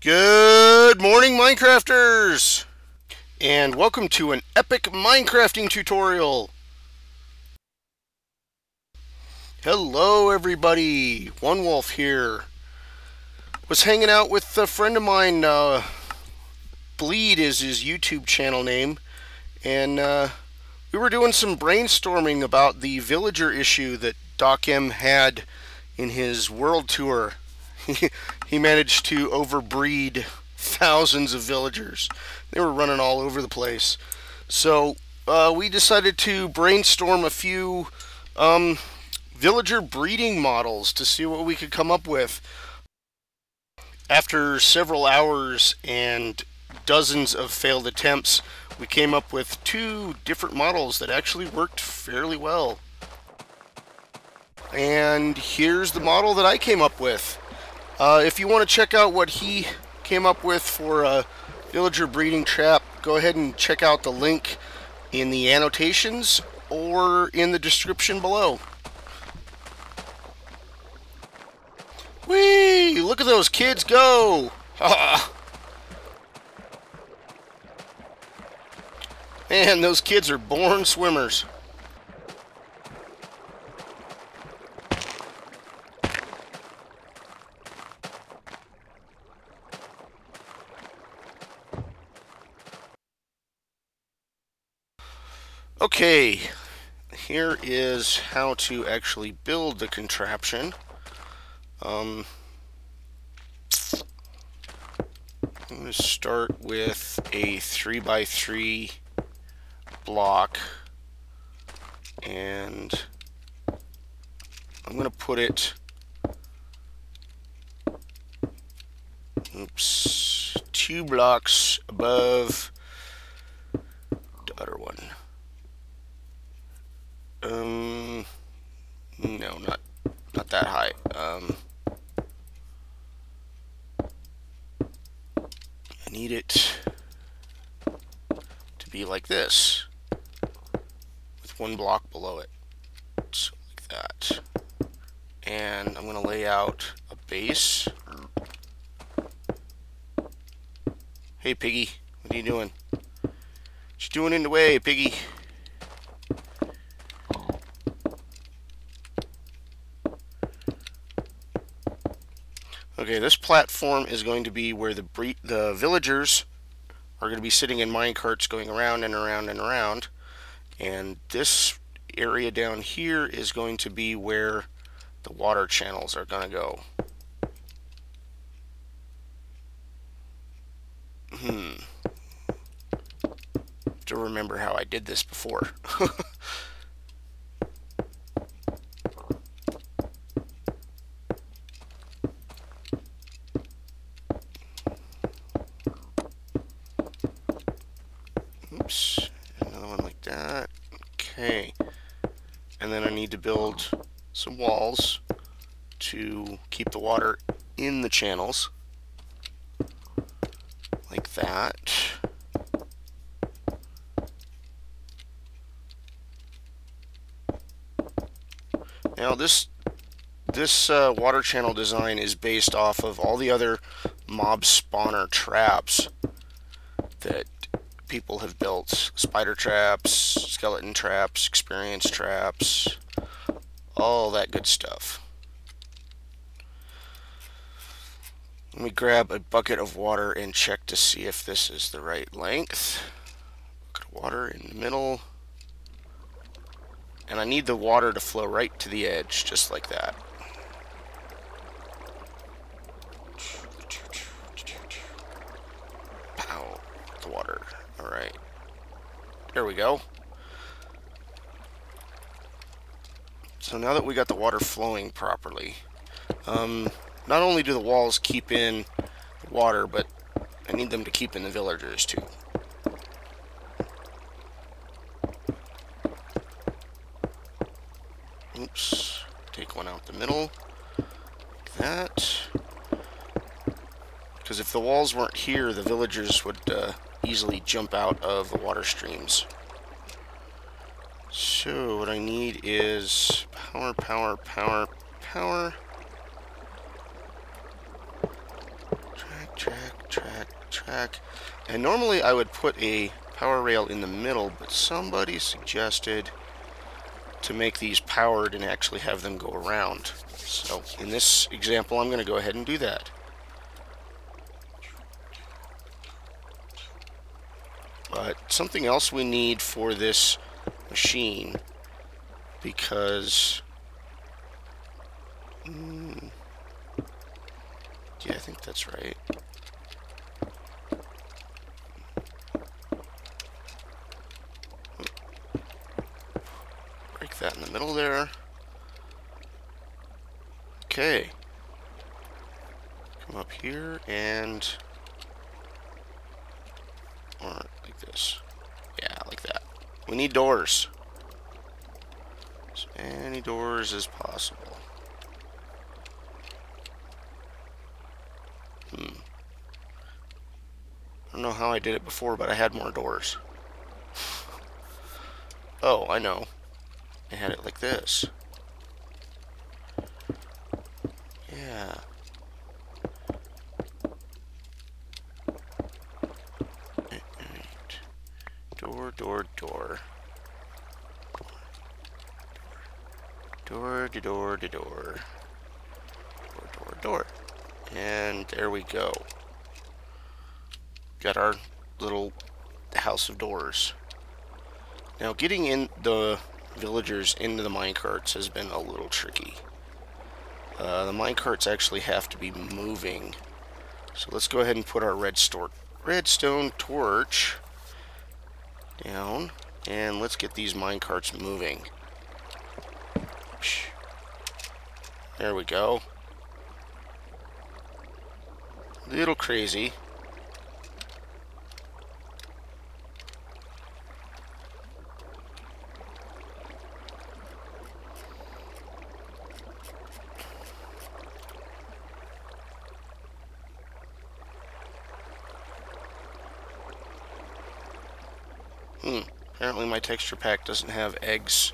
Good morning, Minecrafters! And welcome to an epic Minecrafting tutorial! Hello, everybody! One Wolf here. Was hanging out with a friend of mine, Bleed is his YouTube channel name, and we were doing some brainstorming about the villager issue that Doc M had in his world tour. He managed to overbreed thousands of villagers. They were running all over the place. So we decided to brainstorm a few villager breeding models to see what we could come up with. After several hours and dozens of failed attempts, we came up with two different models that actually worked fairly well. And here's the model that I came up with. If you want to check out what he came up with for a villager breeding trap, go ahead and check out the link in the annotations or in the description below. Whee! Look at those kids go! Man, those kids are born swimmers. Okay, here is how to actually build the contraption. I'm going to start with a 3x3 block, and I'm going to put it, oops, 2 blocks above the other one. No, not that high. I need it to be like this, with 1 block below it, so like that. And I'm going to lay out a base. Hey, Piggy, what are you doing? What you doing in the way, Piggy? Okay, this platform is going to be where the villagers are going to be sitting in minecarts going around and around and around. And this area down here is going to be where the water channels are going to go. To remember how I did this before. Oops, another one like that. Okay, and then I need to build some walls to keep the water in the channels, like that. Now this water channel design is based off of all the other mob spawner traps that people have built. Spider traps, skeleton traps, experience traps, all that good stuff. Let me grab a bucket of water and check to see if this is the right length. Bucket of water in the middle. And I need the water to flow right to the edge, just like that. Pow, the water. Alright. There we go. So now that we got the water flowing properly, not only do the walls keep in the water, but I need them to keep in the villagers too. Oops. Take one out the middle. Like that. Because if the walls weren't here, the villagers would easily jump out of the water streams. So what I need is power, power, power, power. Track, track, pack. And normally I would put a power rail in the middle, but somebody suggested to make these powered and actually have them go around. So in this example, I'm going to go ahead and do that. But something else we need for this machine, because yeah, I think that's right. Break that in the middle there. Okay. Come up here and, or like this. Yeah, like that. We need doors. As many doors as possible. I don't know how I did it before, but I had more doors. Oh, I know. I had it like this. Yeah. Right. Door, door, door. Door, to door, to door. Door, door, door. And there we go. Got our little house of doors. Now, getting in the villagers into the minecarts has been a little tricky. The minecarts actually have to be moving. So let's go ahead and put our redstone torch down, and let's get these minecarts moving. There we go. Little crazy. Apparently my texture pack doesn't have eggs.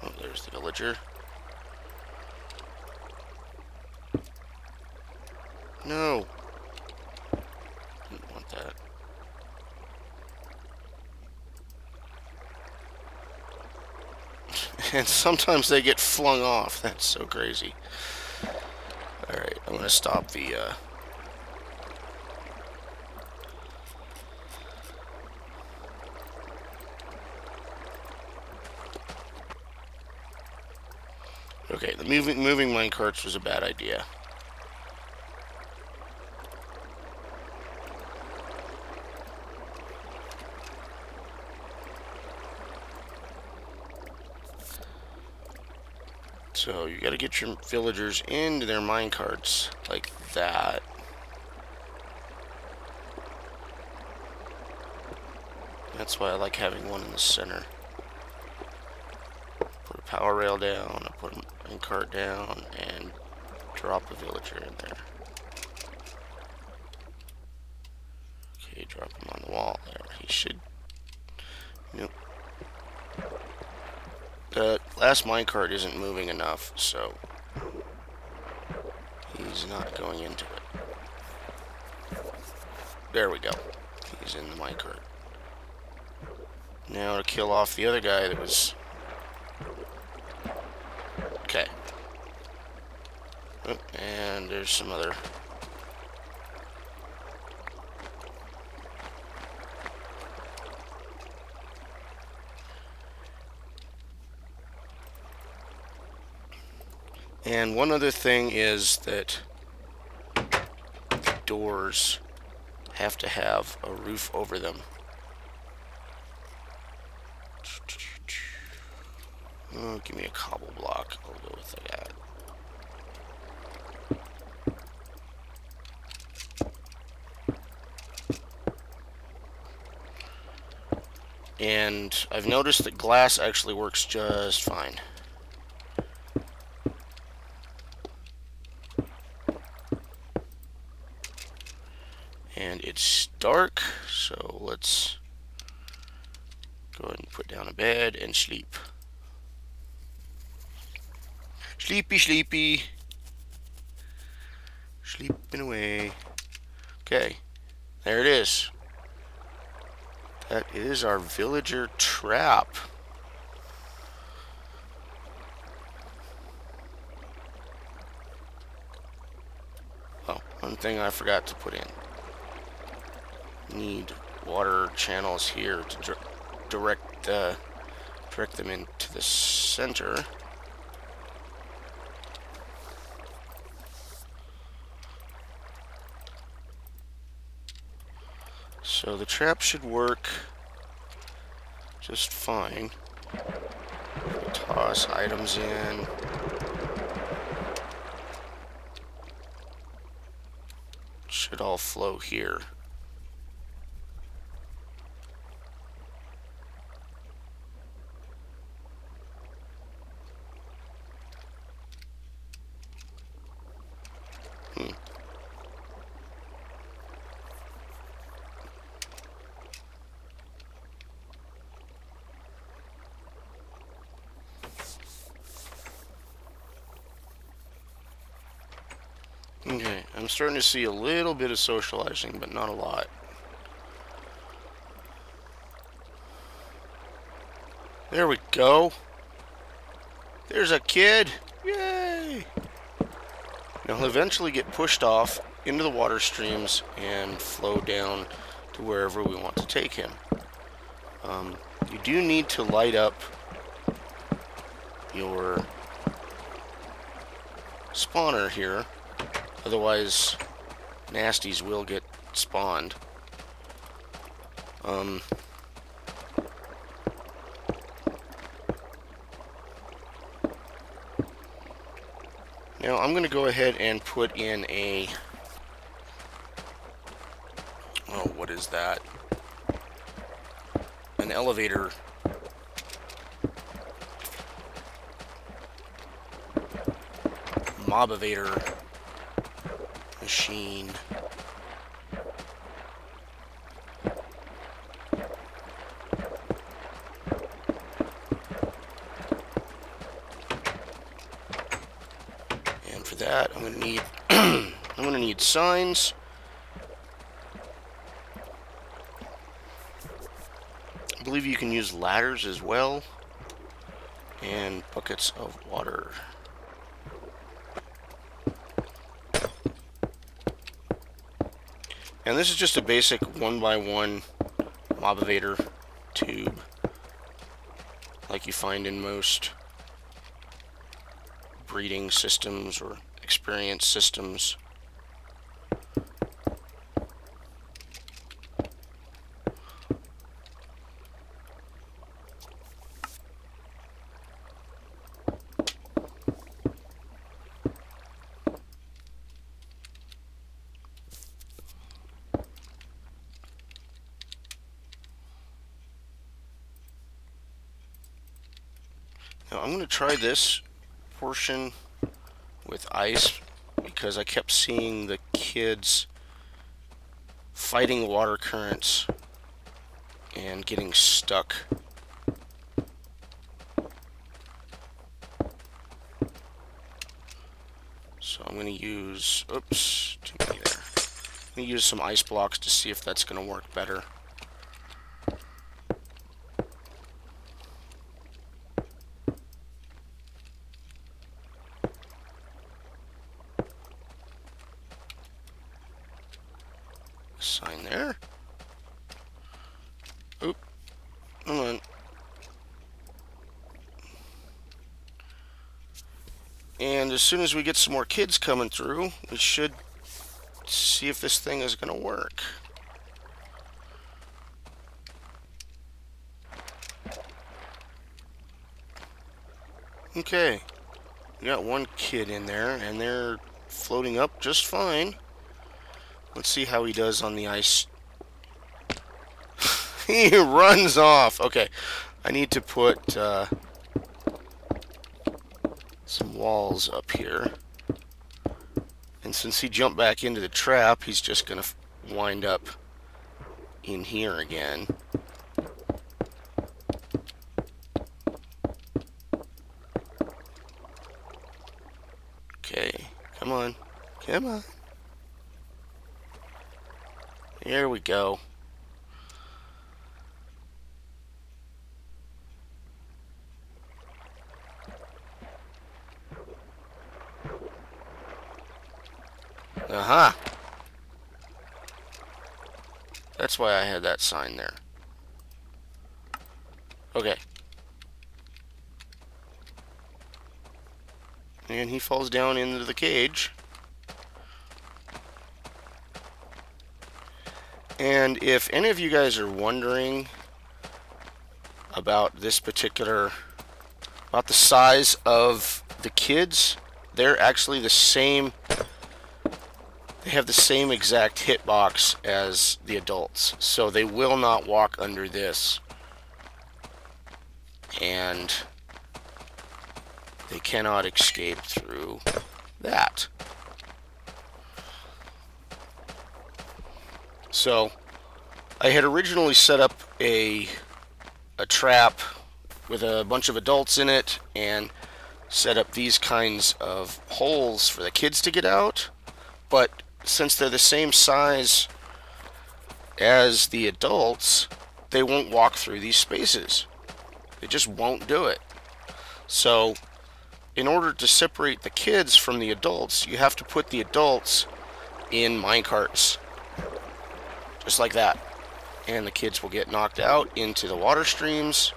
Oh, there's the villager. No. Didn't want that. And sometimes they get flung off. That's so crazy. Alright, I'm going to stop the... Okay, the moving minecarts was a bad idea. So you got to get your villagers into their minecarts like that. That's why I like having one in the center. Put a power rail down, I put a minecart down, and drop a villager in there. Okay, drop him on the wall there. He should... Nope. The last minecart isn't moving enough, so he's not going into it. There we go. He's in the minecart. Now to kill off the other guy that was... Okay. Oh, and there's some other... And one other thing is that the doors have to have a roof over them. Oh, give me a cobble block. I'll go with that. And I've noticed that glass actually works just fine. And it's dark, so let's go ahead and put down a bed and sleep. Sleepy, sleepy. Sleeping away. Okay, there it is. That is our villager trap. Oh, one thing I forgot to put in. Need water channels here to direct them into the center. So the trap should work just fine. Toss items in. Should all flow here. Okay, I'm starting to see a little bit of socializing, but not a lot. There we go. There's a kid. Yay! Now he'll eventually get pushed off into the water streams and flow down to wherever we want to take him. You do need to light up your spawner here. Otherwise, nasties will get spawned. Now I'm going to go ahead and put in a... Oh, what is that? An elevator. Mob-evator machine. And for that, I'm gonna need I'm gonna need signs. I believe you can use ladders as well, and buckets of water. And this is just a basic 1x1 mob-evator tube, like you find in most breeding systems or experience systems. Now I'm going to try this portion with ice because I kept seeing the kids fighting water currents and getting stuck. So I'm going to use, oops, too many there. I'm going to use some ice blocks to see if that's going to work better. Sign there. Oop. Come on. And as soon as we get some more kids coming through, we should see if this thing is going to work. Okay. We got one kid in there, and they're floating up just fine. Let's see how he does on the ice. He runs off. Okay, I need to put some walls up here. And since he jumped back into the trap, he's just going to wind up in here again. Okay, come on. Come on. Here we go. Aha! That's why I had that sign there. Okay. And he falls down into the cage. And if any of you guys are wondering about this particular, about the size of the kids, they're actually the same. They have the same exact hitbox as the adults, so they will not walk under this, and they cannot escape through that. So I had originally set up a trap with a bunch of adults in it and set up these kinds of holes for the kids to get out, but since they're the same size as the adults, they won't walk through these spaces. They just won't do it. So in order to separate the kids from the adults, you have to put the adults in minecarts, just like that, and the kids will get knocked out into the water streams.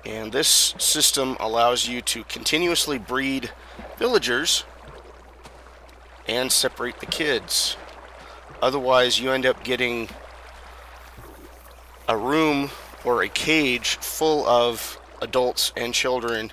And this system allows you to continuously breed villagers and separate the kids. Otherwise, you end up getting a room or a cage full of adults and children.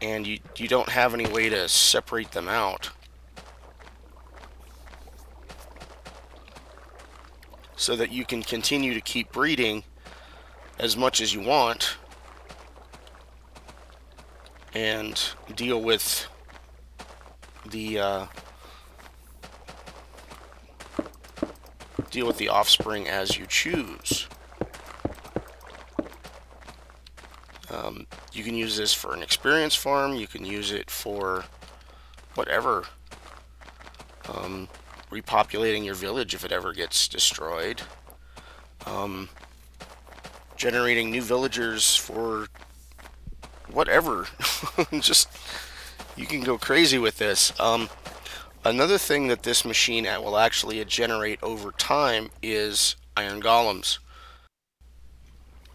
And you don't have any way to separate them out. So that you can continue to keep breeding as much as you want and deal with the offspring as you choose. You can use this for an experience farm. You can use it for whatever. Repopulating your village if it ever gets destroyed. Generating new villagers for whatever. Just, you can go crazy with this. Another thing that this machine will actually generate over time is iron golems.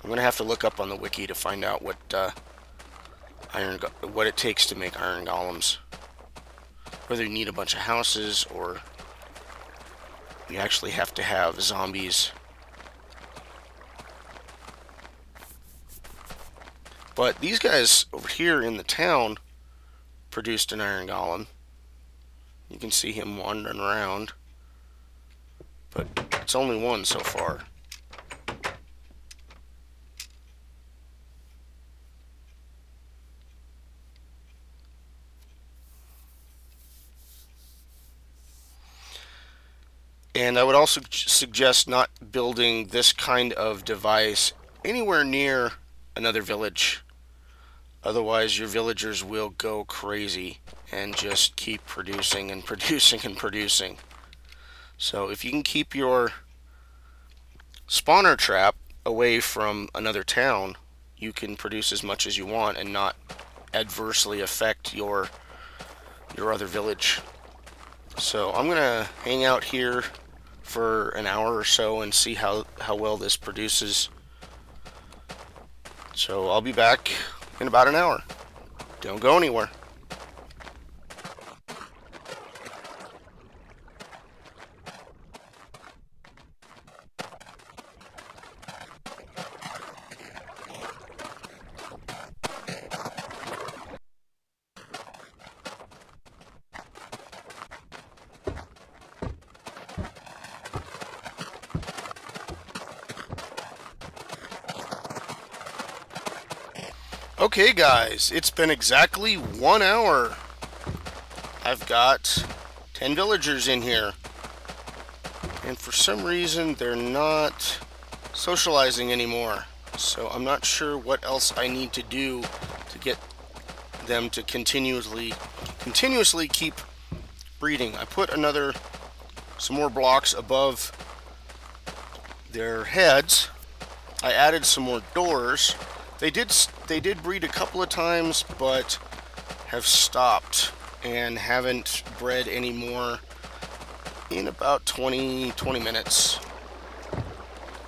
I'm going to have to look up on the wiki to find out what what it takes to make iron golems. Whether you need a bunch of houses or you actually have to have zombies. But these guys over here in the town produced an iron golem. You can see him wandering around, but it's only one so far. And I would also suggest not building this kind of device anywhere near another village. Otherwise, your villagers will go crazy and just keep producing and producing and producing. So if you can keep your spawner trap away from another town, you can produce as much as you want and not adversely affect your other village. So I'm gonna hang out here for an hour or so and see how well this produces. So I'll be back in about an hour. Don't go anywhere. Okay guys, it's been exactly 1 hour. I've got 10 villagers in here. And for some reason, they're not socializing anymore. So I'm not sure what else I need to do to get them to continuously keep breeding. I put some more blocks above their heads. I added some more doors. They did breed a couple of times, but have stopped and haven't bred anymore in about 20 minutes.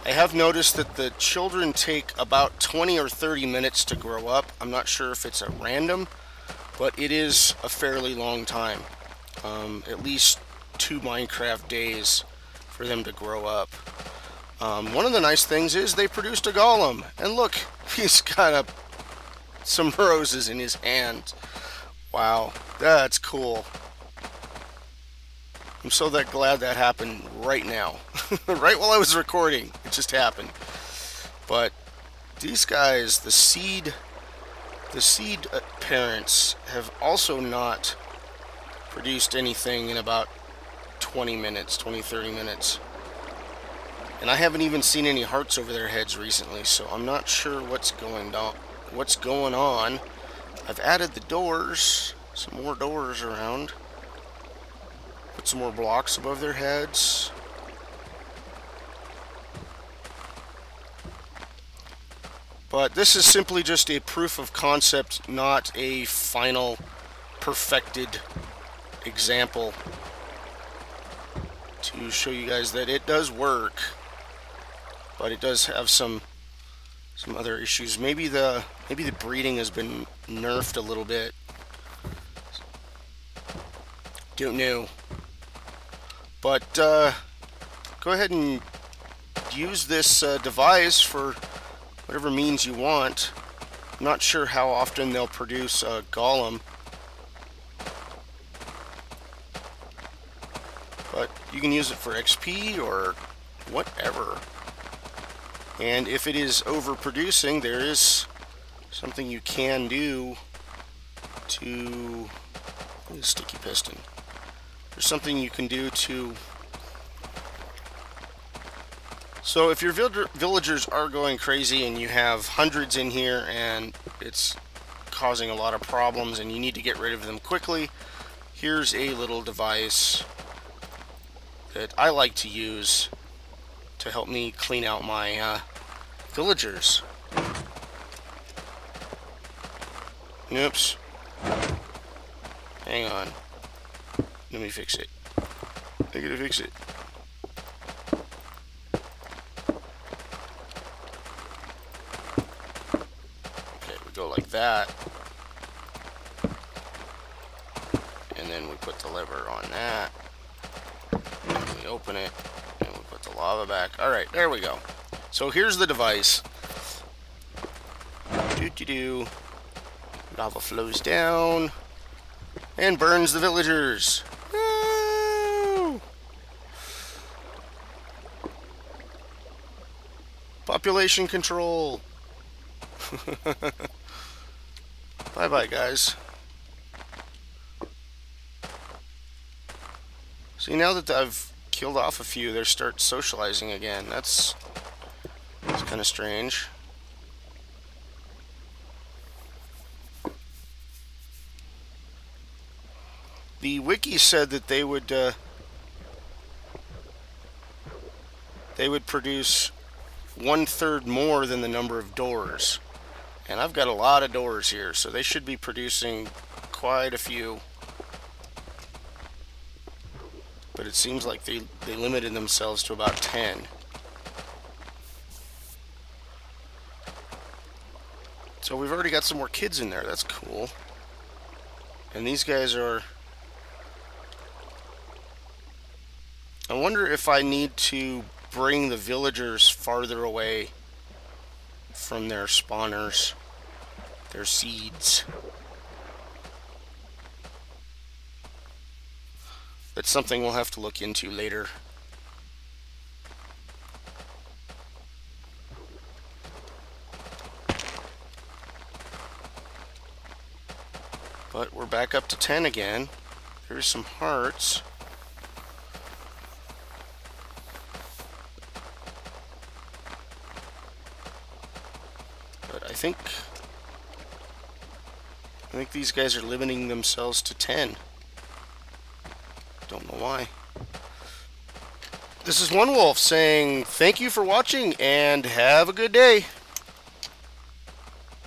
I have noticed that the children take about 20 or 30 minutes to grow up. I'm not sure if it's a random, but it is a fairly long time. At least 2 Minecraft days for them to grow up. One of the nice things is they produced a golem. And look, he's got some roses in his hand. Wow, that's cool. I'm so glad that happened right now. Right while I was recording, it just happened. But these guys, the seed parents have also not produced anything in about 20 minutes, 30 minutes. And I haven't even seen any hearts over their heads recently, so I'm not sure what's going on. I've added the doors, some more doors around. Put some more blocks above their heads. But this is simply just a proof of concept, not a final perfected example to show you guys that it does work. But it does have some other issues. Maybe the breeding has been nerfed a little bit. Don't know. But go ahead and use this device for whatever means you want. I'm not sure how often they'll produce a golem, but you can use it for XP or whatever. And if it is overproducing, there is something you can do to... sticky piston. There's something you can do to... So if your villagers are going crazy and you have hundreds in here and it's causing a lot of problems and you need to get rid of them quickly, here's a little device that I like to use to help me clean out my villagers. Oops. Hang on. Let me fix it. I gotta fix it. Okay, we go like that. And then we put the lever on that. And we open it. And we put the lava back. Alright, there we go. So here's the device. Doo-doo-doo. Lava flows down and burns the villagers. No! Population control. Bye-bye, guys. See, now that I've killed off a few, they start socializing again. That's kind of strange. The wiki said that they would produce 1/3 more than the number of doors, and I've got a lot of doors here, so they should be producing quite a few. But it seems like they limited themselves to about 10. So we've already got some more kids in there. That's cool. And these guys are... I wonder if I need to bring the villagers farther away from their spawners, their seeds. That's something we'll have to look into later. But we're back up to 10 again. There's some hearts. think these guys are limiting themselves to 10. Don't know why. This is One Wolf saying thank you for watching and have a good day.